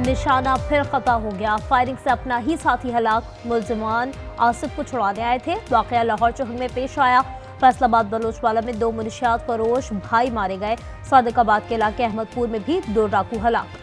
निशाना फिर खता हो गया। फायरिंग से अपना ही साथी हलाक। मुलजिमान आसिफ को छुड़ाने आए थे। वाकया लाहौर चौहद में पेश आया। फैसलाबाद बलोचवाला में 2 मुनशियात फरोश भाई मारे गए। सादिकाबाद के इलाके अहमदपुर में भी 2 डाकू हलाक।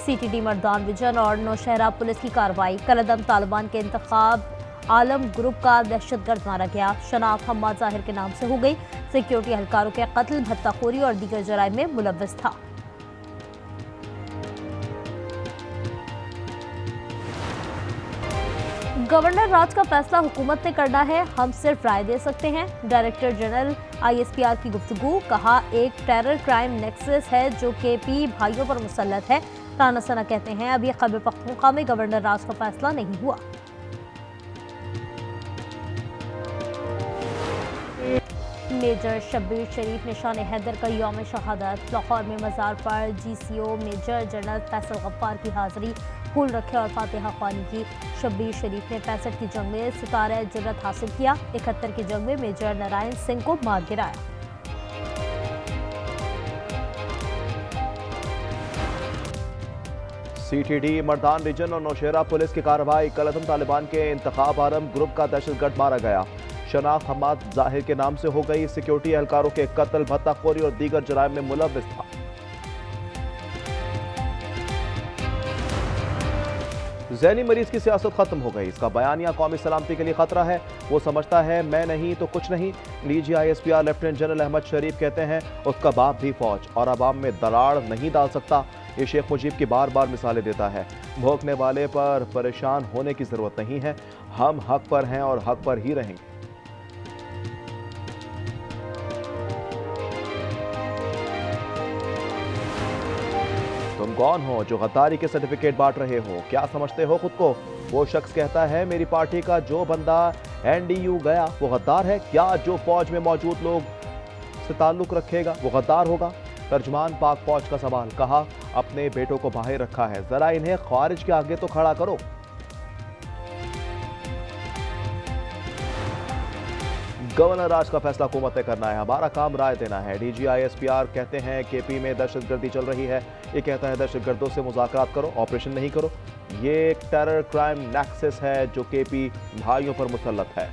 CTD मर्दान विजन और नौशहरा पुलिस की कार्रवाई। कलदम तालिबान के इंतखाब आलम ग्रुप का दहशतगर्द मारा गया। शनाख्त हम्माद जाहिर के नाम से हो गई। सिक्योरिटी एहलकारों के कत्ल, भत्ताखोरी और दीगर जराइम में मुलव्वस था। गवर्नर राज का फैसला हुकूमत ने करना है, हम सिर्फ राय दे सकते हैं। डायरेक्टर जनरल ISPR की गुफ्तगू। कहा, एक टेरर क्राइम नेक्सस है जो KP भाइयों पर मुसल्लत है। राना सना कहते हैं, अभी खैबर पख्तूनख्वा में गवर्नर राज का फैसला नहीं हुआ। मेजर शब्बीर शरीफ निशान हैदर का यौम शहादत। लाहौर में मज़ार पर GCO major general Faisal Ghaffar की हाजिरी। फूल रखे और फातिहा ख्वानी की। शब्बीर शरीफ ने 65 की जंग में सितारा जुर्रत हासिल किया। 71 की जंग में मेजर नारायण सिंह को मार गिराया। CTD मर्दान रीजन और नौशहरा पुलिस की कार्रवाई। कलदम तालिबान के इंतखाब आलम ग्रुप का दहशतगर्द मारा गया। शनाख्त हम्माद जाहिर के नाम से हो गई। सिक्योरिटी एहलकारों के कत्ल, भत्ताखोरी और दीगर जराइम में मुलव्वस था। ज़हनी मरीज की सियासत खत्म हो गई। इसका बयानिया कौमी सलामती के लिए खतरा है। वो समझता है मैं नहीं तो कुछ नहीं। DG ISPR lieutenant general Ahmed Sharif कहते हैं, उसका बाप भी फौज और अवाम में दरार नहीं डाल सकता। ये शेख मुजीब की बार बार मिसालें देता है। भोंकने वाले पर परेशान होने की जरूरत नहीं है। हम हक पर हैं और हक पर ही रहेंगे। तुम कौन हो जो गद्दारी के सर्टिफिकेट बांट रहे हो? क्या समझते हो खुद को? वो शख्स कहता है, मेरी पार्टी का जो बंदा NDU गया वो गद्दार है। क्या जो फौज में मौजूद लोग से ताल्लुक रखेगा वो गद्दार होगा? तर्जमान पाक फौज का सवाल। कहा, अपने बेटों को बाहर रखा है, जरा इन्हें ख्वारिज के आगे तो खड़ा करो। गवर्नर राज का फैसला हुकूमत ने करना है, हमारा काम राय देना है। DG ISPR कहते हैं KP में दहशतगर्दी चल रही है। ये कहता है दहशतगर्दों से मुज़ाकरात करो, ऑपरेशन नहीं करो। ये एक टेरर क्राइम नेक्सस है जो KP भाइयों पर मुसल्लत है।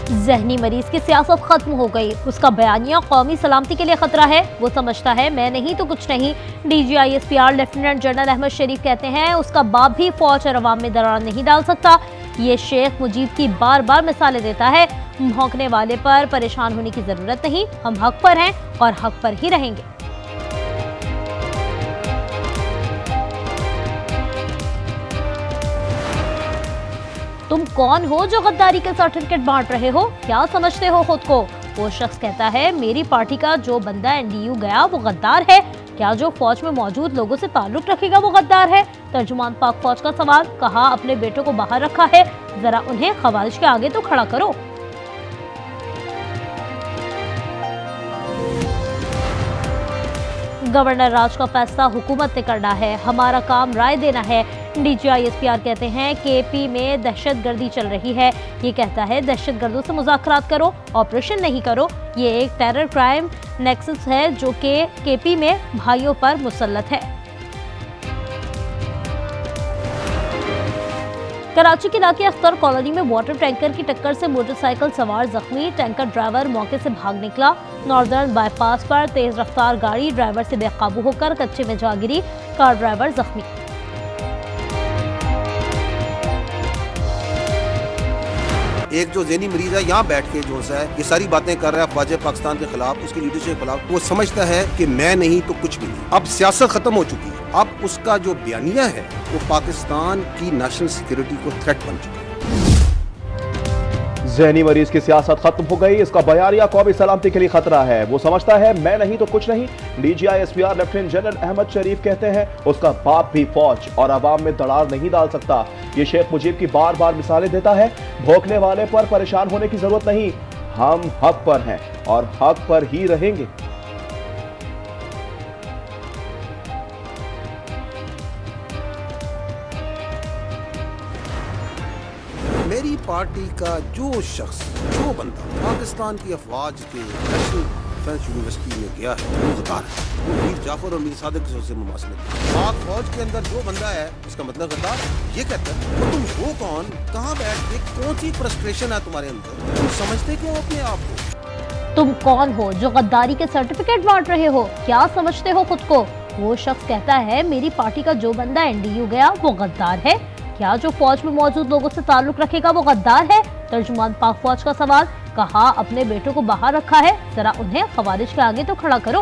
ज़हनी मरीज की सियासत खत्म हो गई। उसका बयानिया कौमी सलामती के लिए खतरा है। वो समझता है मैं नहीं तो कुछ नहीं। DG ISPR lieutenant general Ahmed Sharif कहते हैं, उसका बाप भी फौज और अवाम में दरार नहीं डाल सकता। ये शेख मुजीब की बार बार मिसालें देता है। भौंकने वाले पर परेशान होने की जरूरत नहीं। हम हक पर हैं और हक पर ही रहेंगे। तुम कौन हो जो गद्दारी के सर्टिफिकेट बांट रहे हो? क्या समझते हो खुद को? वो शख्स कहता है, मेरी पार्टी का जो बंदा NDU गया वो गद्दार है। क्या जो फौज में मौजूद लोगों से ताल्लुक रखेगा वो गद्दार है? तर्जुमान पाक फौज का सवाल। कहा, अपने बेटों को बाहर रखा है, जरा उन्हें खवारिज के आगे तो खड़ा करो। गवर्नर राज का फैसला हुकूमत ने करना है, हमारा काम राय देना है। DG ISPR कहते हैं KP में दहशतगर्दी चल रही है। ये कहता है दहशतगर्दों से मुज़ाकरात करो, ऑपरेशन नहीं करो। ये एक टेरर क्राइम नेक्सस है जो कि KP में भाइयों पर मुसल्लत है। कराची के इलाके अख्तर कॉलोनी में वाटर टैंकर की टक्कर से मोटरसाइकिल सवार जख्मी। टैंकर ड्राइवर मौके से भाग निकला। नॉर्दर्न बाईपास पर तेज रफ्तार गाड़ी ड्राइवर से बेकाबू होकर कच्चे में जा गिरी। कार ड्राइवर जख्मी। एक जो ज़हनी मरीज है यहाँ बैठ के जो है ये सारी बातें कर रहा है ख्वाजा पाकिस्तान के खिलाफ, उसकी लीडरशिप के खिलाफ। वो समझता है कि मैं नहीं तो कुछ भी नहीं। अब सियासत खत्म हो चुकी है। अब उसका जो बयानिया है वो पाकिस्तान की नेशनल सिक्योरिटी को थ्रेट बन चुका है। ज़हनी मरीज की सियासत खत्म हो गई। इसका बयानिया कौमी सलामती के लिए खतरा है। वो समझता है मैं नहीं तो कुछ नहीं। DG ISPR lieutenant general Ahmed Sharif कहते हैं, उसका बाप भी फौज और अवाम में दरार नहीं डाल सकता। ये शेख मुजीब की बार बार मिसालें देता है। भोंकने वाले पर परेशान होने की जरूरत नहीं। हम हक पर हैं और हक पर ही रहेंगे। मैं मेरी पार्टी का जो शख्स, जो बंदा पाकिस्तान की अफवाज के नेशनल डिफेंस यूनिवर्सिटी में गया है वो गद्दार है। वो मीर जाफर और मीर सादिक से मुमासलत पाक फौज के अंदर जो बंदा है उसका मतलब गद्दार ये कहता है। तो तुम हो कौन, कहाँ बैठ के, कौन सी फ्रस्ट्रेशन है तुम्हारे अंदर, तुम समझते क्यों अपने आप को? तुम कौन हो जो गद्दारी के सर्टिफिकेट बांट रहे हो? क्या समझते हो खुद को? वो शख्स कहता है मेरी पार्टी का जो बंदा एनडीयू गया वो गद्दार है। क्या जो फौज में मौजूद लोगों से ताल्लुक रखेगा वो गद्दार है? तर्जुमान पाक फौज का सवाल। कहा अपने बेटों को बाहर रखा है, जरा उन्हें खवारिज के आगे तो खड़ा करो।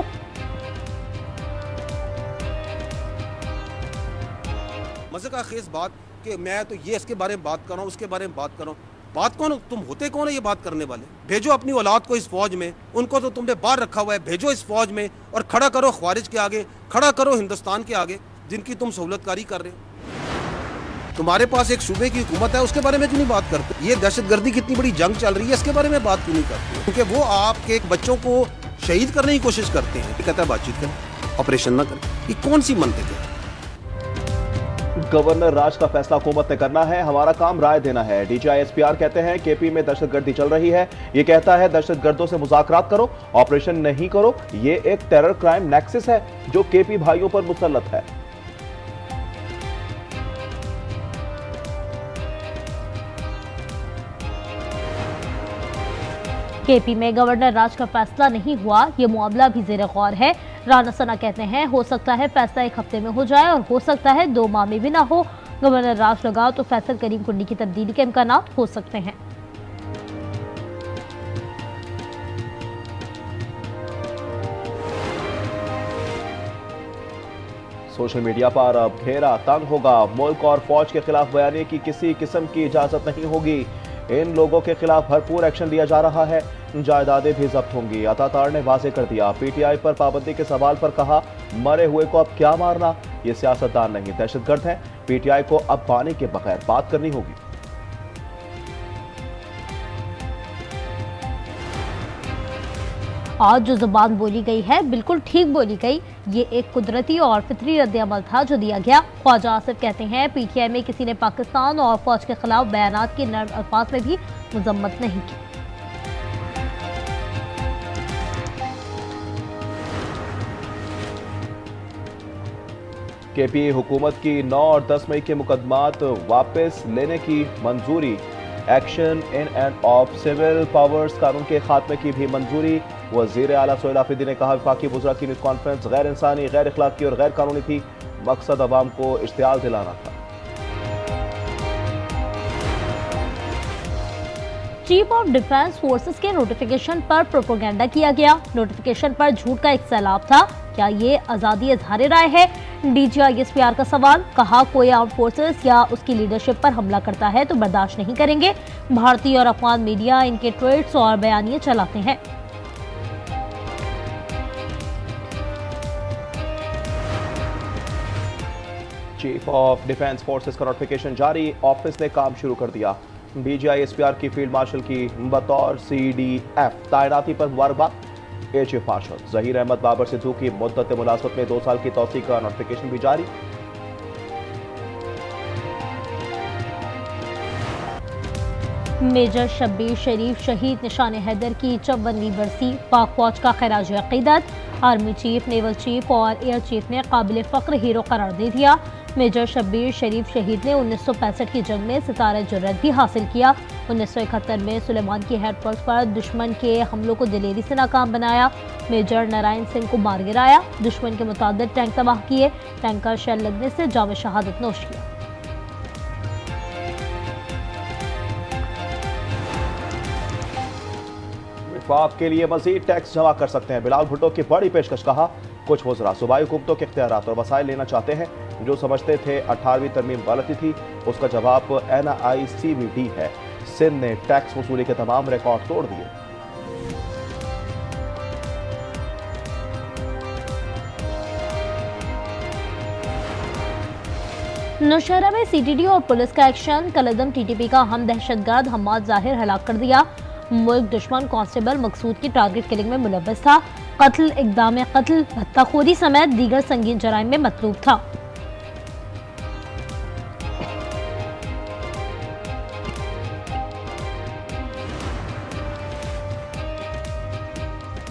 मजे का खेज बात कि मैं तो ये इसके बारे में बात कर रहा हूँ, उसके बारे में बात कर रहा हूँ। बात कौन, तुम होते कौन है ये बात करने वाले? भेजो अपनी औलाद को इस फौज में, उनको तो तुमने बाहर रखा हुआ है, भेजो इस फौज में और खड़ा करो ख्वारिज के आगे, खड़ा करो हिंदुस्तान के आगे जिनकी तुम सहूलतकारी कर रहे हो। तुम्हारे पास एक सूबे की हुकूमत है, उसके बारे में क्यों नहीं बात करते? ये दहशतगर्दी की इतनी बड़ी जंग चल रही है, इसके बारे में बात क्यों नहीं करते? क्योंकि वो आपके बच्चों को शहीद करने की कोशिश करते हैं। कहता है बातचीत करें, ऑपरेशन ना करें। ये कौन सी मंतक है? गवर्नर राज का फैसला हुकूमत ने करना है, हमारा काम राय देना है। DGISPR कहते हैं केपी में दहशतगर्दी चल रही है। ये कहता है दहशतगर्दों से मुज़ाकरात करो, ऑपरेशन नहीं करो। ये एक टेरर क्राइम नेक्सस है जो केपी भाइयों पर मुसल्लत है। केपी में गवर्नर राज का फैसला नहीं हुआ, ये मामला भी जेर गौर है। राना सना कहते हैं हो सकता है फैसला 1 हफ्ते में हो जाए और हो सकता है 2 माह में भी ना हो। गवर्नर राज लगा तो फैसल करीम कुंडी की तब्दीली के इम्कान हो सकते हैं। सोशल मीडिया पर अब घेरा तंग होगा। मुल्क और फौज के खिलाफ बयानी की किसी किस्म की इजाजत नहीं होगी। इन लोगों के खिलाफ भरपूर एक्शन लिया जा रहा है, जायदादें भी जब्त होंगी। अतातार ने वाजे कर दिया। PTI पर पाबंदी के सवाल पर कहा मरे हुए को अब क्या मारना, ये सियासतदान नहीं दहशतगर्द हैं। PTI को अब पानी के बगैर बात करनी होगी। आज जो जुबान बोली गई है बिल्कुल ठीक बोली गई। ये एक कुदरती और फितरी रद्द-ए-अमल था जो दिया गया। ख्वाजा आसिफ कहते हैं PTI में किसी ने पाकिस्तान और फौज के खिलाफ बयानात की नर्म अल्फाज में भी मजम्मत नहीं की। केपी हुकूमत की 9 और 10 मई के मुकदमात वापस लेने की मंजूरी। Action in and of civil powers कानून के खात्मे की भी मंजूरी। वजीर आला सोहेल आफरीदी ने कहा वफाकी वज़रा की न्यूज़ कॉन्फ्रेंस गैर इंसानी, गैर अखलाकी और गैर कानूनी थी। मकसद अवाम को इश्तियाल दिलाना था। चीफ ऑफ डिफेंस फोर्सेस के नोटिफिकेशन पर प्रोपेगेंडा किया गया। नोटिफिकेशन पर झूठ का एक सैलाब था। क्या ये आज़ादी इज़हार राय है? DGISPR का सवाल। कहा कोई आर्म फोर्सेस या उसकी लीडरशिप पर हमला करता है तो बर्दाश्त नहीं करेंगे। भारतीय और अफगान मीडिया इनके ट्वीट्स और बयानिए चलाते हैं। चीफ ऑफ डिफेंस फोर्सेस का नोटिफिकेशन जारी, ऑफिस ने काम शुरू कर दिया। DGISPR की फील्ड मार्शल की बतौर CDF तैनाती पर मुबारकबाद। Air chief marshal Zaheer Ahmed Babar Sidhu की मुद्दत मुलाजमत में 2 साल की तौसीक का नोटिफिकेशन भी जारी। मेजर शब्बीर शरीफ शहीद निशान हैदर की 54वीं बरसी। पाक फौज का खराज अकीदत। आर्मी चीफ, नेवल चीफ और एयर चीफ ने काबिल फ़ख्र हीरो करार दे दिया। मेजर शब्बीर शरीफ शहीद ने 1965 की जंग में सितारे जुर्रत भी हासिल किया। 1971 में सुलेमान की हेडपोस्ट पर दुश्मन के हमलों को दिलेरी से नाकाम बनाया। मेजर नारायण सिंह को मार गिराया। दुश्मन के मुताबिक टैंक तबाह किए। टैंक का शेल लगने से जाम शहादत नोश किया। विफाक के लिए मजीद टैक्स जमा कर सकते हैं। बिलावल भुट्टो की बड़ी पेशकश। कहा कुछ वज़रा सूबाई हुकूमतों के इख्तियारात और वसाइल लेना चाहते हैं। जो समझते थे 18वीं तरमीम गलती थी, उसका जवाब NICBD है। सिंध ने टैक्स वसूली के तमाम रिकॉर्ड तोड़ दिए। नौशहरा में CTD और पुलिस का एक्शन। कलदम TTP का हम दहशतगर्द हम्माद जाहिर हलाक कर दिया। मुल्क दुश्मन कांस्टेबल मकसूद की टारगेट किलिंग में मुलव्वस था। कत्ल, इक़दाम कत्ल, भत्ताखोरी समेत दीगर संगीन जराइम में मतलूब था।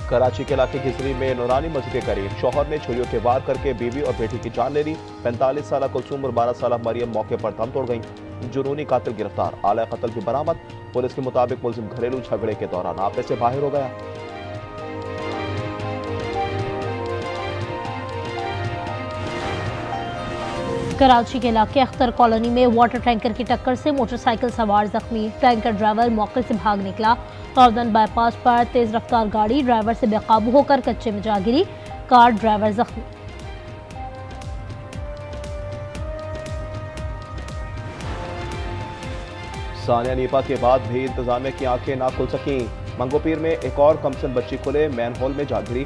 कराची के इलाके खिजरी में नूरानी मस्जिद के करीब शौहर ने छुरियों के वार करके बीवी और बेटी की जान ले ली। 45 साल कुलसूम और 12 साल मरियम मौके पर दम तोड़ गईं। जुनूनी कातिल गिरफ्तार, आला कत्ल भी बरामद। पुलिस के मुताबिक मुलजिम घरेलू झगड़े के दौरान आपे से बाहर हो गया। कराची के इलाके अख्तर कॉलोनी में वाटर टैंकर की टक्कर से मोटरसाइकिल सवार जख्मी। टैंकर ड्राइवर मौके से भाग निकला। नॉर्दर्न बाईपास पर तेज रफ्तार गाड़ी ड्राइवर से बेकाबू होकर कच्चे में जा गिरी। कार ड्राइवर जख्मी। सानिया नीपा के बाद भी इंतजामिया की आंखें ना खुल सकी। मंगोपीर में एक और कमसन बच्ची खुले मैन होल में जा गिरी।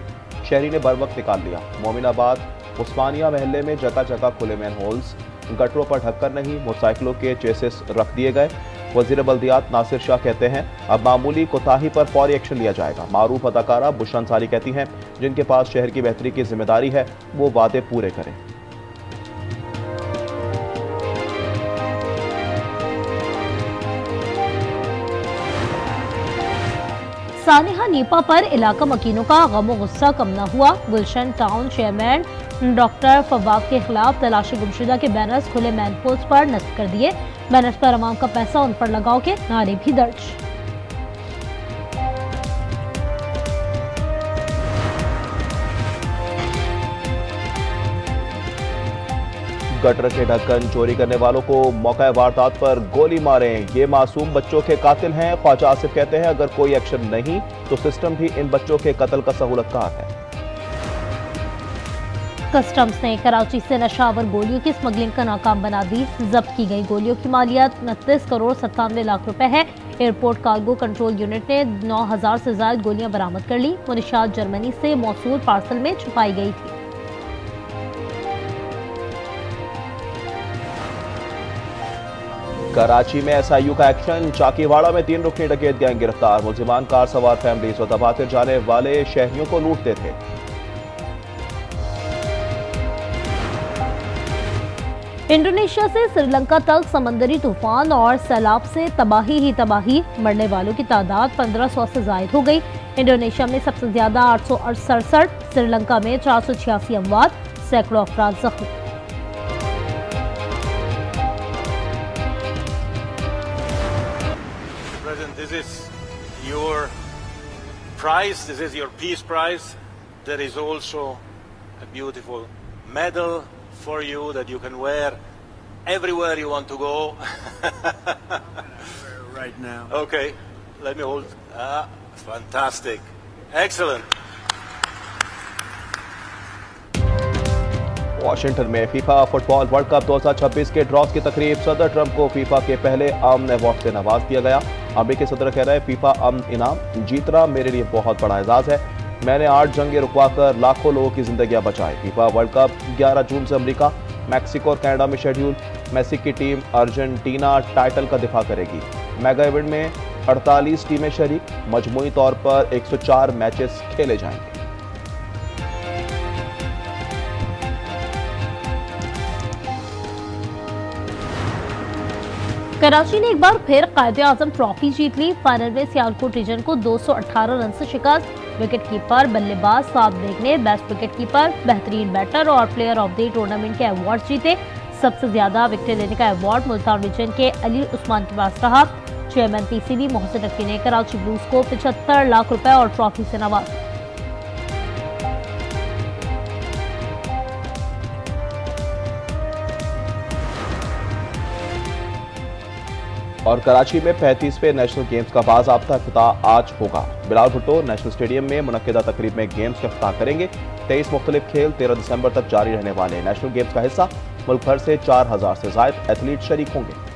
शहरी ने बरवक्त निकाल लिया। मोमिनाबाद उस्मानिया महल्ले में जगह जगह खुले मैन होल्स, गटरों पर ढक्कन नहीं, मोटरसाइकिलों के चेसिस रख दिए गए। वजीर बल्दियात नासिर शाह कहते हैं अब मामूली कोताही पर फौरी एक्शन लिया जाएगा। मारूफ अदाकारा बुशरा अंसारी कहती हैं जिनके पास शहर की बेहतरी की जिम्मेदारी है वो वादे पूरे करें। सानिया नीपा पर इलाका मकीनों का गम गुस्सा कम न हुआ। गुलशन टाउन चेयरमैन डॉक्टर फवाद के खिलाफ तलाशी गुमशुदा के बैनर्स खुले मैन होल्स पर नस्ब कर दिए। बैनर्स पर अवाम का पैसा उन पर लगाओ के नारे भी दर्ज। गटर के ढक्कन चोरी करने वालों को मौका वारदात पर गोली मारें, ये मासूम बच्चों के कातिल हैं। ख्वाजा आसिफ कहते हैं अगर कोई एक्शन नहीं तो सिस्टम भी इन बच्चों के कत्ल का सहूलतकार है। कस्टम्स ने कराची से नशावर गोलियों की स्मगलिंग का नाकाम बना दी। जब्त की गई गोलियों की मालियत 29 करोड़ 97 लाख रुपए है। एयरपोर्ट कार्गो कंट्रोल यूनिट ने 9000 से ज्यादा गोलियां बरामद कर ली। मुनिशात जर्मनी से मौसूल पार्सल में छुपाई गई थी। कराची में SIU का एक्शन। चाकीवाड़ा में 3 रुकनी डकैत गैंग गिरफ्तार। मुलजिमान कार सवार फैमिलीज और दफातर जाने वाले शहरियों को लूटते थे। इंडोनेशिया से श्रीलंका तक समंदरी तूफान और सैलाब से तबाही ही तबाही। मरने वालों की तादाद 1500 से जायद हो गई। इंडोनेशिया में सबसे ज्यादा 867, श्रीलंका में 486 अमवात, सैकड़ों अफराद जख्मी। This is your prize. This is your peace prize. There is also a beautiful medal for you that you can wear everywhere you want to go. Right now. Okay, let me hold. Fantastic. Excellent. Washington में FIFA football world cup 2026 के drawers की तकरीब। सदर Trump को FIFA के पहले अमन award से नवाज दिया गया। अमेरिकी सदर कह रहे फीफा अमन इनाम जीतना मेरे लिए बहुत बड़ा एजाज है। मैंने 8 जंगें रुकवा कर लाखों लोगों की जिंदगियां बचाई। फीफा वर्ल्ड कप 11 जून से अमेरिका, मैक्सिको और कनाडा में शेड्यूल। मेसी की टीम अर्जेंटीना टाइटल का दिफा करेगी। मेगा इवेंट में 48 टीमें शरीक। मजमूई तौर पर 104 मैचेस खेले जाएंगे। कराची ने एक बार फिर कायदे-आजम ट्रॉफी जीत ली। फाइनल में सियालकोट रीजन को 218 रन से शिकस्त। विकेटकीपर, बल्लेबाज साद बेग ने बेस्ट विकेटकीपर, बेहतरीन बैटर और प्लेयर ऑफ द टूर्नामेंट के अवार्ड जीते। सबसे ज्यादा विकेट लेने का अवार्ड मुल्तान रीजन के अली उस्मान के पास रहा। चेयरमैन PCB मोहसिन नकवी ने कराची ब्लूज को 75 लाख रुपए और ट्रॉफी से नवाजा। और कराची में 35वें नेशनल गेम्स का बाज़ाब्ता इफ्तिताह आज होगा। बिलाल भुट्टो नेशनल स्टेडियम में मुनक्किदा तकरीब में गेम्स का इफ्तिताह करेंगे। 23 मुख्तलिफ खेल 13 दिसंबर तक जारी रहने वाले नेशनल गेम्स का हिस्सा मुल्क भर से 4000 से ज़ायद एथलीट शरीक होंगे।